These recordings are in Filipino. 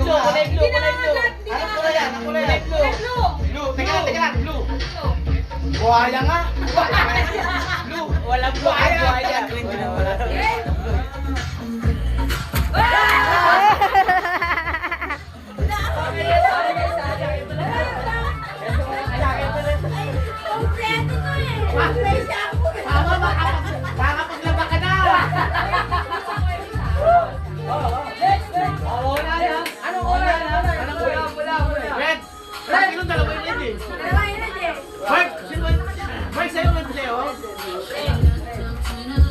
blue, kulay blue, Hindi kulay blue. nangangagat, hindi Anong kulay yan? Anong kulay Kulay yan? blue. Blue. Blue. Teka lang, blue. Blue. Buhaya nga. Blue. Wala blue. Ay, buhaya. Green din wala. Kompleto to eh. Kompleto ako. Tama ba? Kakapaglaba ka na. Wala na. Anong wala na? Anong wala? Red. Red, yung dalawa yung red eh. Dalawa yun na din. Mark, sino? Mark, sa'yo red sa'yo?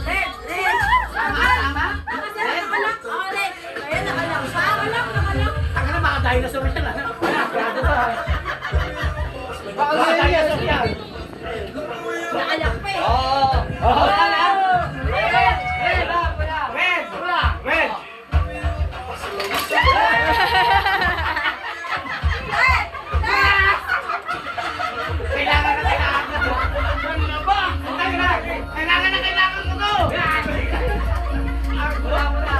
Red, red. Tama? Ako sa'yo nakalak. Oh, red. Kaya nakalak. Nakalak. Taka na, baka dinosaur yan. Grado ka. Baka dinosaur yan. Nakalak pa eh. Wala na. Red. Red. Red. Kailangan na kailangan ko to. Ano ba? Kailangan na kailangan ko to. Ako mo na.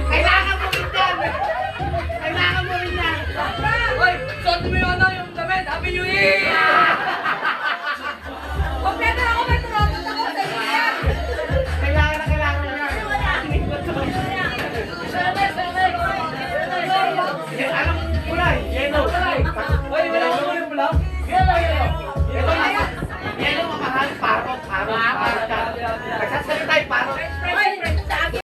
Kailangan mo rin yan. Kailangan mo rin yan. Hoy, suot mo yung ano, yung damit. Happy New Year! Kompleto ako. May turokot ako sa iyo. Kailangan na kailangan mo yan. Anong kulay? Yellow. Hoy, wala ko yung black. Yellow, mamahal. Parot. Nagsasalita yung parot.